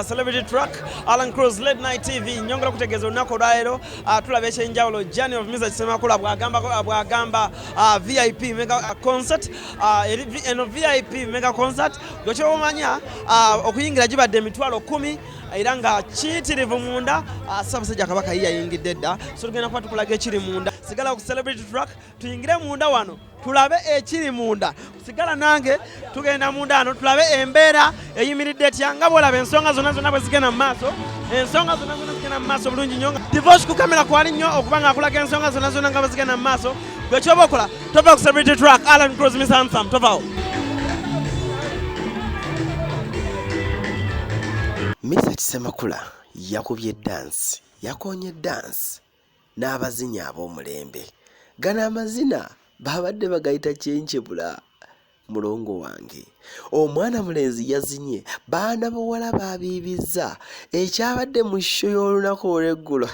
Celebrity Track, Alan Cruz, Late Night TV, nyongera kutegeeza olunaku olwaleero tulaba ekyenjawulo Journey of Mesach Semakula Bwagamba VIP mega concert, eno VIP mega concert gokyomanya okuyingira gibadde emitwalo 10 era nga kiyitirivu munda. Ssaabasajja Kabaka yayingidde dda, so tugenda kuba tukulaga ekiri munda. Sigala ku Celebrity Track tuyingire munda wano tulabe ekiri munda. Sigala nange tugenda munda ano tulabe embeera eyimiridde etya nga bwolaba ensonga zonna bwe zigenda mu maaso. Ensonga zonna zigenda mu maaso bulungi nnyo. Divorce ku kamera kwali nnyo okuba nga akulaga ensonga zonna nga bwe zigenda mu maaso. Gwe kyoba okola tova ku Celebrity Track, Alan Cruz Miss Handsome, tovawo. Mesach Semakula yakubye dance, yakonye dance n'abazinyi ab'omulembe. Gana amazina babadde bagayita kyenkyebula. Mulongo wange omwana mulenzi yazinye, baana bawala babiibizza ekyabadde mu show y'olunaku olw'eggulo.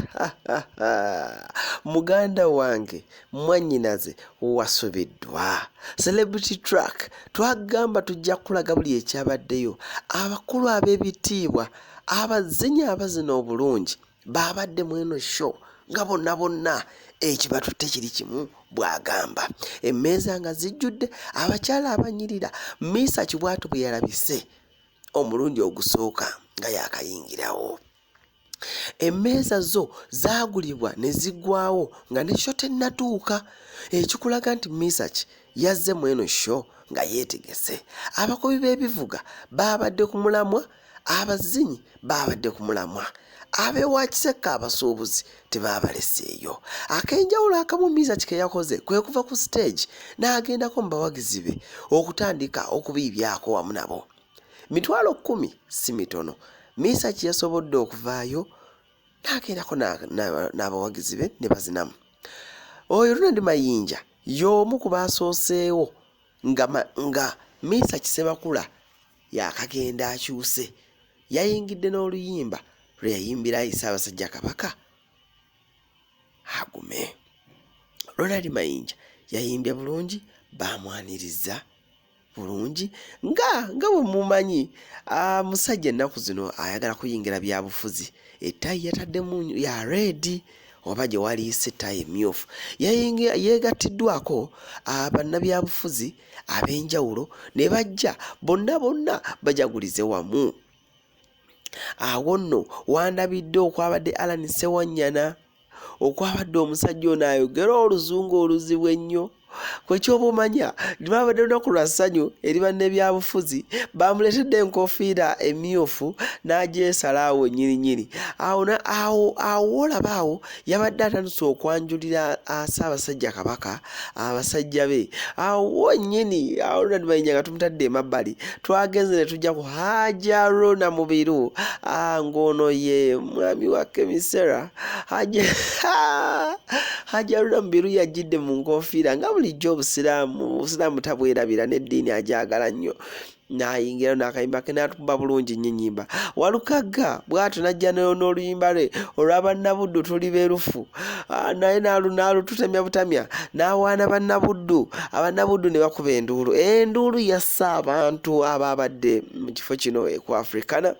Muganda wange mwannyinaze wasubiddwa. Celebrity Track twagamba tujja kulaga buli ekyabaddeyo. Abakulu ab'ebitiibwa abazinyi abazina obulungi babadde mu eno show nga bonna ekibatutte kiri kimu Bwagamba. Emmeeza nga zijjudde abakyala abanyirira. Mesach bw'atyo bwe yalabise omulundi ogusooka nga yakayingirawo. Emmeeza zo zaagulibwa ne ziggwawo nga ne show tennatuuka, ekikulaga nti Mesach yazze mu eno show nga yeetegese. Abakubi b'ebivuga babadde ku mulamwa, abazinyi babadde ku mulamwa, abeewakiseka abasuubuzi tebabaleseeyo. Ak'enjawulo akamu Mesach ke yakoze kwe kuva ku stage n'agendako mu bawagizi be okutandika okubiibyako wamu nabo. Mitwalo 10 si mitono. Mesach yasobodde okuvaayo n'agendako n'abawagizi be ne bazinamu. Oyo Ronald Mayinja y'omu ku baasooseewo nga Mesach Semakula yakagenda akyuse. Yayingidde n'oluyimba lwe yayimbira Ssaabasajja Kabaka agume. Ronald Mayinja yayimbye bulungi, bamwaniriza bulungi nga bwe mumanyi musajja ennaku zino ayagala kuyingira byabufuzi. Ettayi yataddemu ya red oba gye waliise ettayi emyufu. Yeegattiddwako bannabyabufuzi ab'enjawulo ne bajja bonna bajagulize wamu. Awo nno wandabidde okwabadde Alan Sewanyana, okwabadde omusajja ono ayogera oluzungu oluzibu ennyo. Kwekyoba omanya babadde lunaku lwa ssanyu eri bannabyabufuzi, bamuleetedde enkofiira emyufu n'agyesala awo nnyininyini. Awo olaba awo yabadde atandise okwanjulira Ssaabasajja Kabaka abasajja be. Awo nnyini Ronald Mayinja nga tumutadde emabbali, twagenze ne tujja ku Hajaruna Mubiru. Ng'ono ye mwami wa Kemisera. Hajaruna Mubiru yajjidde mu nkofiira nga bulijjo obusiraamu tabwerabira n'eddiini agyagala nnyo. N'ayingira n'akayimba ke n'atukuba bulungi nnyo ennyimba. Walukagga bw'atyo n'ajja n'oluyimba lwe olw'abannabuddu tuli beerufu, naye n'alututamya butamya n'awaana bannabuddu. Abannabuddu ne bakuba enduulu. Enduulu yassa abantu abaabadde mu kifo kino ku Africana.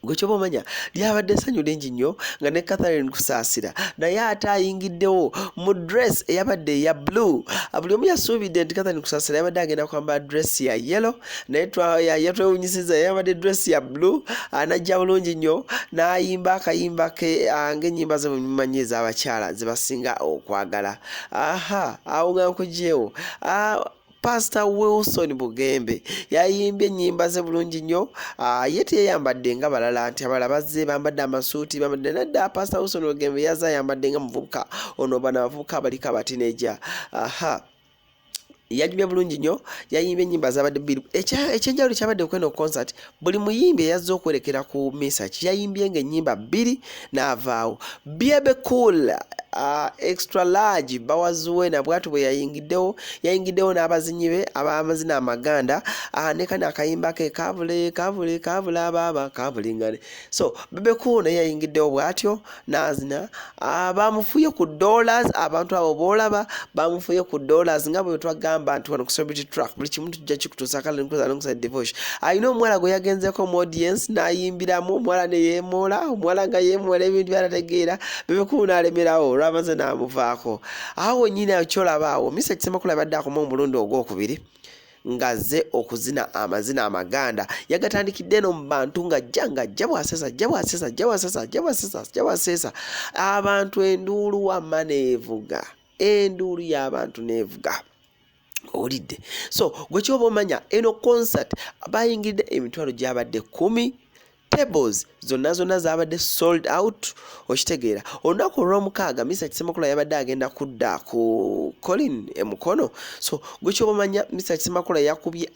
Gwe kyoba omanya lyabadde essanyu lingi nnyo nga ne Catherine Kusaasira naye ate ayingiddewo mu dress eyabadde eya blue. Buli omu yasuubidde nti Catherine Kusaasira yabadde agenda kwambala dress ya yellow, naye yatwewunyisiza yabadde dress ya blue. Najja bulungi nnyo n'ayimba akayimba ke ng'ennyimba ze mumanyi ez'abakyala ze basinga okwagala. Awo nga nkugyewo Pastor Wilson Bugembe yayimbye ennyimba ze bulungi nnyo. Ye teyayambadde nga balala nti abalala bazze bambadde amasuuti bambadde, nadda Pastor Wilson Bugembe yazze ayambadde nga muvubuka ono bano abavubuka abaliko abatineja. Yayimbye bulungi nnyo, yayimbye ennyimba zabadde bbiri. Ekyenjawulo kyabadde kweno concert, buli muyimbi yazze okwerekera ku Mesach yayimbye nga ennyimba 2 n'avaawo. Biebe Cool extra large bawazuwena bwatu bwe yayingiddewo n'abazinyi be ab'amazina amaganda ne kano akayimba ke kavule ababa kavulingane. So Bebe Cool naye yayingiddewo bw'atyo n'azina bamufuye ku dollars. Abantu abo boolaba bamufuye ku dollars nga bwe twagamba nti wano ku Celebrity Track buli kimu tujja kikutuusa kale nkuza alongside Devotion. Ayina omuwala gwe yagenzeko mu audience n'ayimbiramu omuwala ne yeemoola omuwala nga yeemoola ebintu by'atategeera Bebe Cool n'alemerawo olw'amaze n'amuvaako. Awo nyina kyolaba awo Mesach Semakula yabadde akoma omulundi ogwokubiri ngazze okuzina amazina amaganda yagatandikidde no mu bantu ng'ajja bw'aseesa abantu enduulu wamma neevuga enduulu y'abantu neevuga. Owulidde? So gwe kyoba omanya eno concert bayingidde emitwalo gyabadde 10. Tables zonna zabadde sold out. Okitegeera olunaku olw'omukaaga Mesach Semakula yabadde agenda kudda ku Colin Mukono. So gwe kyoba omanya Mesach Semakula yakubye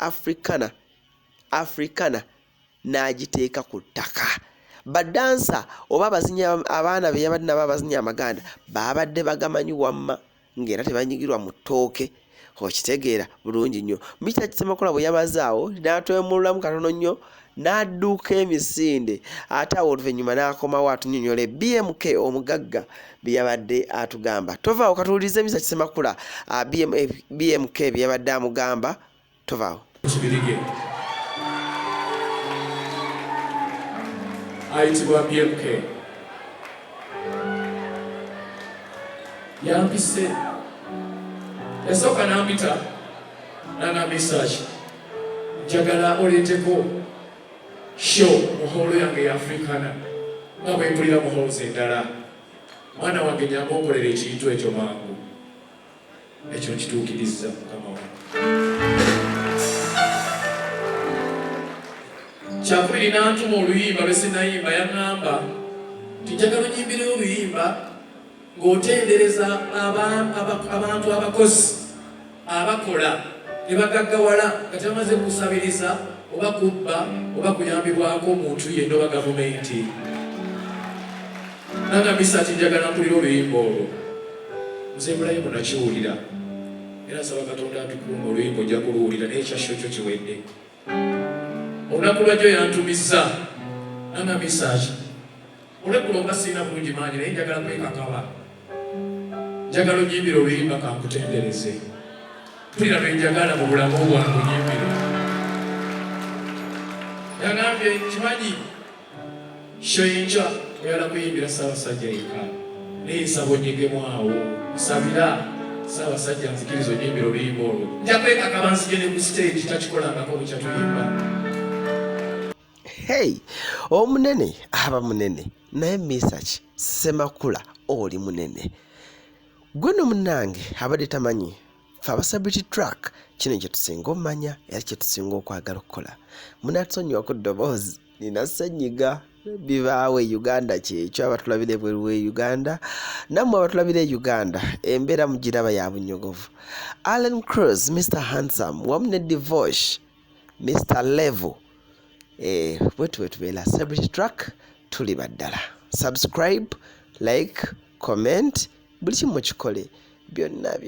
Africana n'agiteeka ku ttaka. Badansa oba abaana be yabadde nabo abazinya amaganda babadde bagamanyi wamma ng'era tebanyigirwa mu ttooke. Okitegeera bulungi nnyo. Mesach Semakula bwe yabazaawo n'atwemululamu katono nnyo n'adduuka emisinde ate awo oluvannyuma n'akomawo atunyonyola BMK omugagga bye yabadde atugamba. Tovaawo katuwulirize Mesach Semakula BMK bye yabadde amugamba. Tovaawo. Ayitibwa BMK yampise yasooka n'ampita nanga Mesach njagala oleeteko show muholo yange ya Africana nga bwempulira muholo z'endala mwana wange nyamba okolera ekintu ekyo mangu ekyo nkituukirizza mukama wange. Kyakubiri n'antuma oluyimba lwe sinayimba yaŋŋamba nti njagala onnyimbire oluyimba ng'otendereza abantu abakozi abakola ne bagaggawala nga tebamaze kusabiriza oba kubba oba kuyambibwako omuntu yenna oba gavumenti. Nanga Mesach njagala mpulira oluyimba olwo nze Ibrahimu nakiwulira era nsaba Katonda atukuuma oluyimba ojja kuluwulira n'ekyasho kyo kiwedde. Olunaku lwajjo yantumizza nanga Mesach olweggulo nga sirina bulungi maanyi naye njagala kwekakaba njagala onnyimbire oluyimba kankutendereze mpulira lwe njagala mu bulamu bwange onnyimbire. Yagambye kimanyi shoyinja oyala kuyimbira Ssaabasajja yekka naye nsaba onyegemu awo nsabira Ssaabasajja nzikiriza onnyimbire oluyimba olwo nja kwekakaba nzije ne ku stage takikolangako bwe kyatuyimba. Hey, omunene aba munene naye Mesach Semakula oli munene. Gwe no munnange abadde tamanyi fe aba Celebrity Track kino kye tusinga omanya era kye tusinga okwagala okukola. Munatusonyiwa ku ddoboozi nina ssenyiga bibaawo e Uganda kyekyo abatulabira ebweru w'e Uganda nammwe abatulabira e Uganda embeera mugiraba ya bunyogovu. Alan Cruz, Mr. Handsome wamu ne Devotion, Mr. Level bwetu tubeera Celebrity Track tuli baddala. Subscribe, like, comment buli kimu kikole byonna.